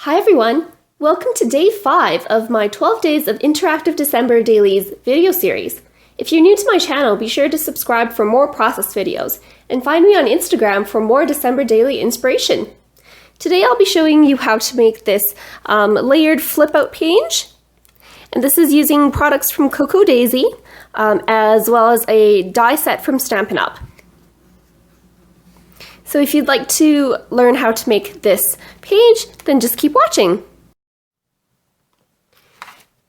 Hi everyone! Welcome to day 5 of my 12 Days of Interactive December Dailies video series. If you're new to my channel, be sure to subscribe for more process videos, and find me on Instagram for more December daily inspiration. Today I'll be showing you how to make this layered flip-out page, and this is using products from Cocoa Daisy, as well as a die set from Stampin Up. So if you'd like to learn how to make this page, then just keep watching.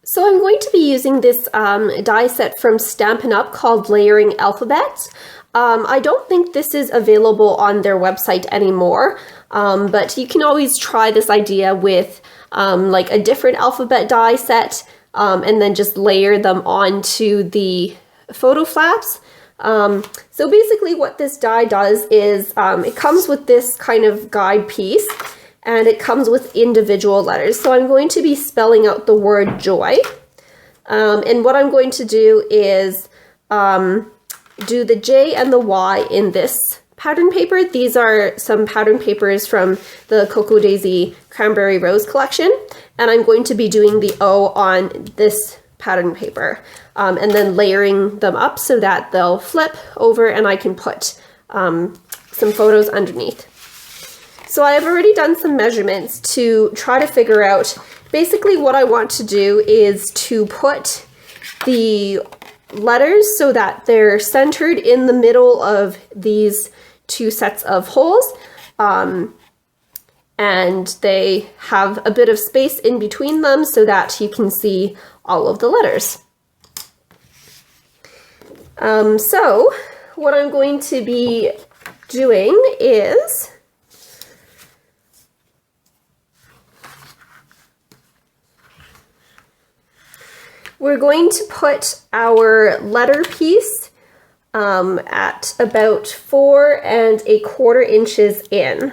So I'm going to be using this die set from Stampin Up called Layering Alphabets. I don't think this is available on their website anymore, but you can always try this idea with like a different alphabet die set and then just layer them onto the photo flaps. So basically what this die does is it comes with this kind of guide piece, and it comes with individual letters. So I'm going to be spelling out the word joy, and what I'm going to do is do the J and the Y in this pattern paper. These are some pattern papers from the Cocoa Daisy Cranberry Rose collection, and I'm going to be doing the O on this pattern paper, and then layering them up so that they'll flip over and I can put some photos underneath. So I've already done some measurements to try to figure out basically what I want to do is to put the letters so that they're centered in the middle of these two sets of holes, and they have a bit of space in between them so that you can see all of the letters. So what I'm going to be doing is we're going to put our letter piece at about 4¼ inches in.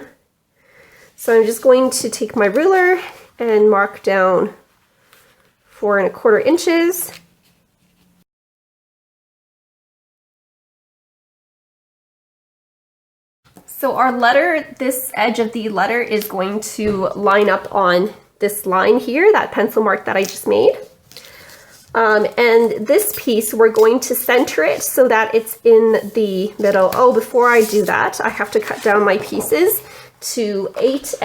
So I'm just going to take my ruler and mark down 4¼ inches. So our letter, this edge of the letter is going to line up on this line here, that pencil mark that I just made. And this piece, we're going to center it so that it's in the middle. Oh, before I do that, I have to cut down my pieces to 8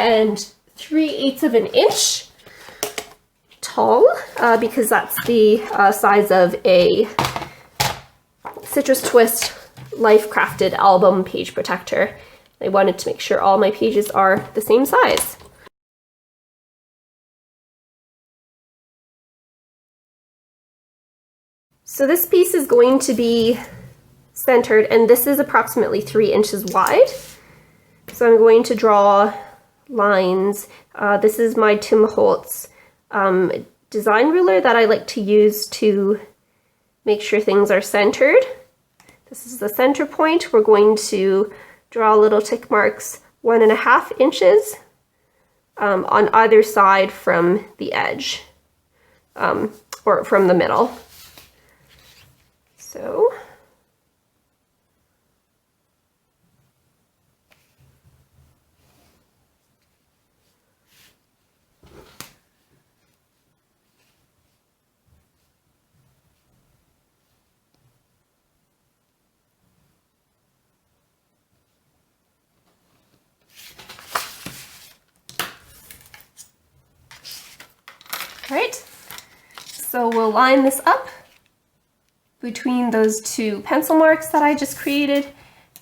3/8 of an inch tall, because that's the size of a Citrus Twist Life Crafted album page protector. I wanted to make sure all my pages are the same size. So this piece is going to be centered, and this is approximately 3 inches wide. So I'm going to draw lines. This is my Tim Holtz design ruler that I like to use to make sure things are centered. This is the center point. We're going to draw little tick marks 1½ inches on either side from the edge, or from the middle. So right, so we'll line this up between those two pencil marks that I just created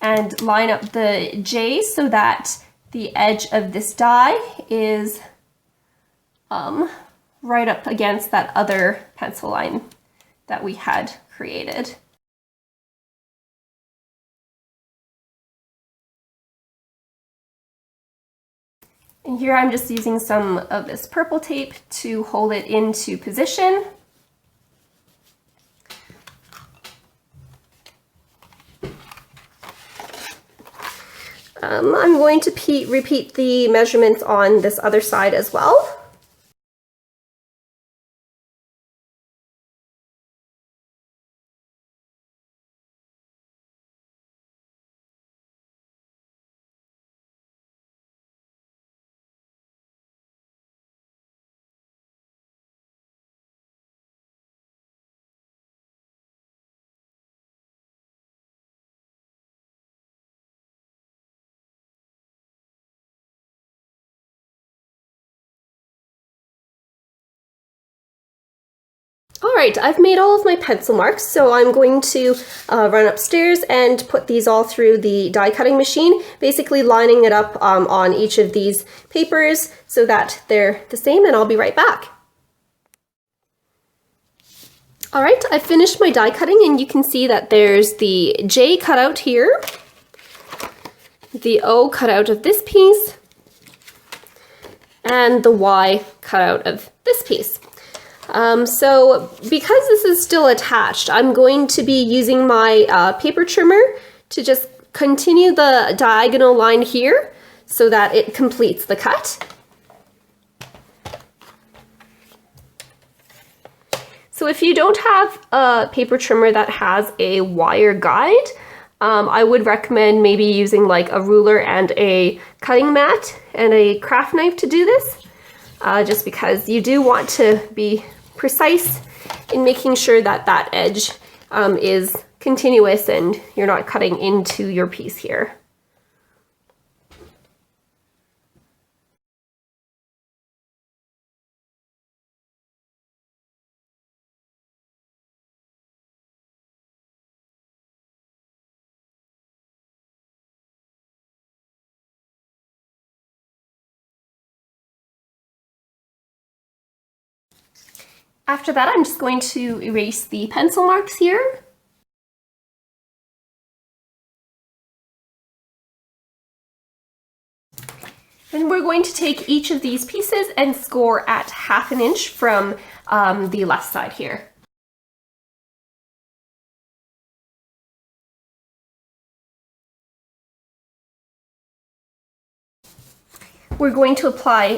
and line up the J so that the edge of this die is right up against that other pencil line that we had created. And here I'm just using some of this purple tape to hold it into position. I'm going to repeat the measurements on this other side as well. All right, I've made all of my pencil marks, so I'm going to run upstairs and put these all through the die cutting machine, basically lining it up on each of these papers so that they're the same, and I'll be right back. All right, I finished my die cutting, and you can see that there's the J cut out here, the O cut out of this piece, and the Y cut out of this piece. So because this is still attached, I'm going to be using my paper trimmer to just continue the diagonal line here so that it completes the cut. So if you don't have a paper trimmer that has a wire guide, I would recommend maybe using like a ruler and a cutting mat and a craft knife to do this, just because you do want to be precise in making sure that that edge is continuous and you're not cutting into your piece here. After that, I'm just going to erase the pencil marks here. And we're going to take each of these pieces and score at 1/2 inch from the left side here. We're going to apply,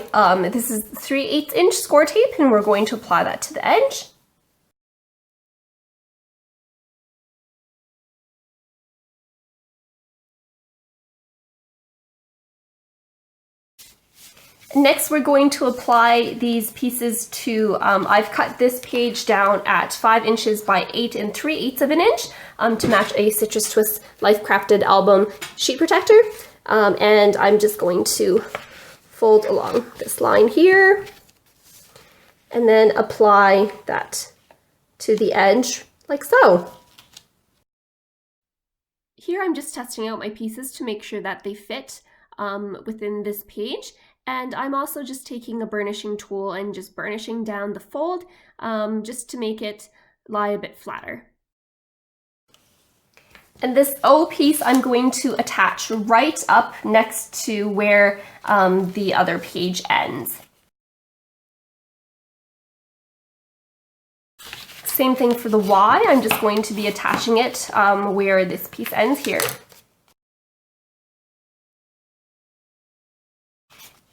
this is 3/8 inch score tape, and we're going to apply that to the edge. Next, we're going to apply these pieces to, I've cut this page down at 5 inches by 8 3/8 of an inch to match a Citrus Twist Life Crafted album sheet protector. And I'm just going to fold along this line here and then apply that to the edge like so. Here I'm just testing out my pieces to make sure that they fit within this page. And I'm also just taking a burnishing tool and just burnishing down the fold just to make it lie a bit flatter. And this O piece I'm going to attach right up next to where the other page ends. Same thing for the Y, I'm just going to be attaching it where this piece ends here.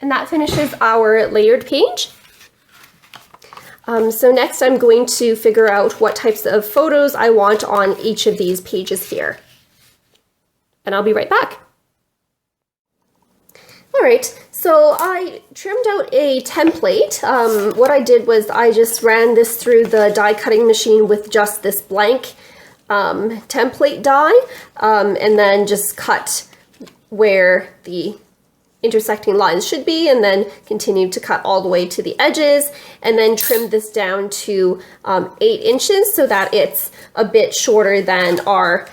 And that finishes our layered page. So next I'm going to figure out what types of photos I want on each of these pages here. And I'll be right back. All right, so I trimmed out a template. What I did was I just ran this through the die cutting machine with just this blank template die, and then just cut where the intersecting lines should be, and then continued to cut all the way to the edges, and then trimmed this down to 8 inches so that it's a bit shorter than our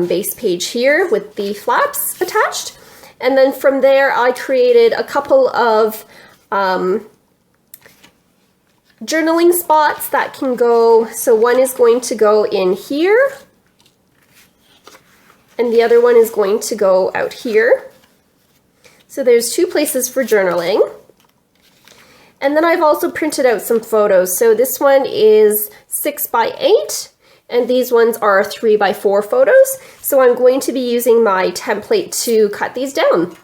base page here with the flaps attached. And then from there I created a couple of journaling spots that can go, so one is going to go in here and the other one is going to go out here. So there's 2 places for journaling. And then I've also printed out some photos. So this one is 6 by 8, and these ones are 3 by 4 photos. So I'm going to be using my template to cut these down.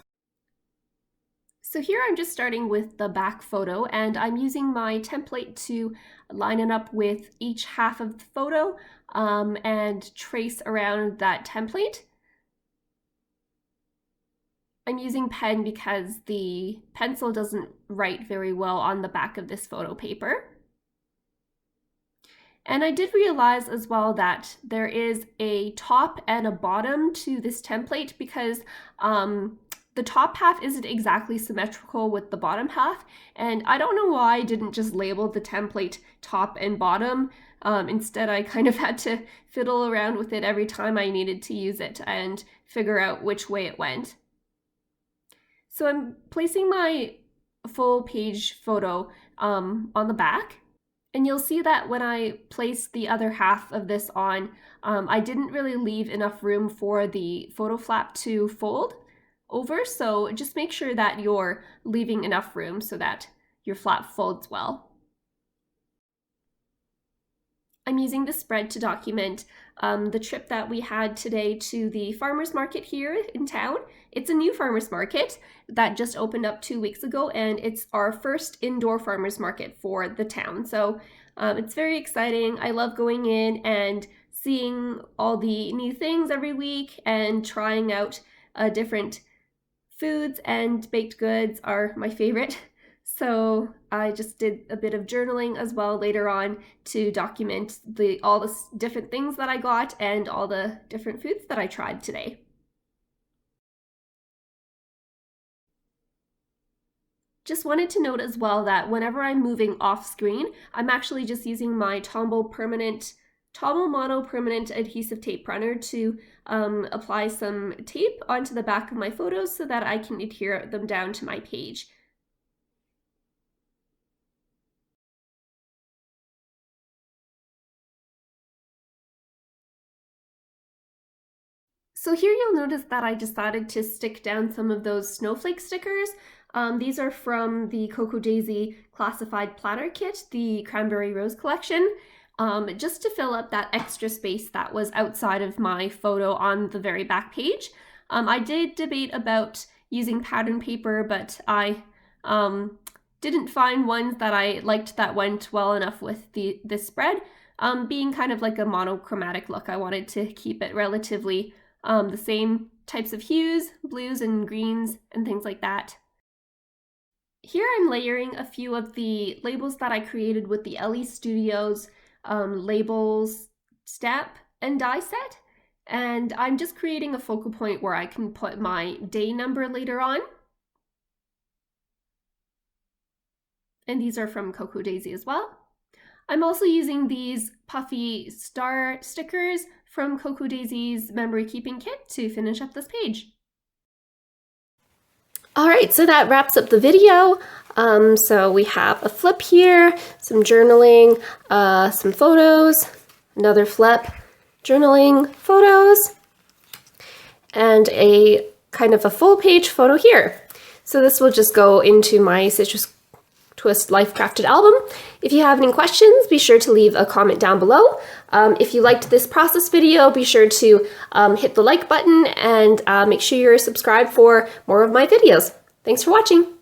So here I'm just starting with the back photo, and I'm using my template to line it up with each half of the photo and trace around that template. I'm using pen because the pencil doesn't write very well on the back of this photo paper. And I did realize as well that there is a top and a bottom to this template because the top half isn't exactly symmetrical with the bottom half, and I don't know why I didn't just label the template top and bottom. Instead, I kind of had to fiddle around with it every time I needed to use it and figure out which way it went. So I'm placing my full page photo on the back, and you'll see that when I placed the other half of this on, I didn't really leave enough room for the photo flap to fold over, so just make sure that you're leaving enough room so that your flap folds well. I'm using the spread to document the trip that we had today to the farmers market here in town. It's a new farmers market that just opened up 2 weeks ago, and it's our first indoor farmers market for the town. So it's very exciting. I love going in and seeing all the new things every week and trying out different foods, and baked goods are my favorite. So I just did a bit of journaling as well later on to document all the different things that I got and all the different foods that I tried today. Just wanted to note as well that whenever I'm moving off screen, I'm actually just using my Tombow Mono Permanent Adhesive Tape Runner to apply some tape onto the back of my photos so that I can adhere them down to my page. So here you'll notice that I decided to stick down some of those snowflake stickers. These are from the Cocoa Daisy Classified Planner Kit, the Cranberry Rose collection, just to fill up that extra space that was outside of my photo on the very back page. I did debate about using pattern paper, but I didn't find ones that I liked that went well enough with this spread. Being kind of like a monochromatic look, I wanted to keep it relatively the same types of hues, blues and greens and things like that. Here I'm layering a few of the labels that I created with the LE Studios labels stamp and die set, and I'm just creating a focal point where I can put my day number later on. And these are from Cocoa Daisy as well. I'm also using these puffy star stickers from Cocoa Daisy's memory keeping kit to finish up this page. All right, so that wraps up the video. So we have a flip here, some journaling, some photos, another flip, journaling, photos, and a kind of a full page photo here. So this will just go into my Citrus Twist Life Crafted album. If you have any questions, be sure to leave a comment down below. If you liked this process video, be sure to hit the like button and make sure you're subscribed for more of my videos. Thanks for watching.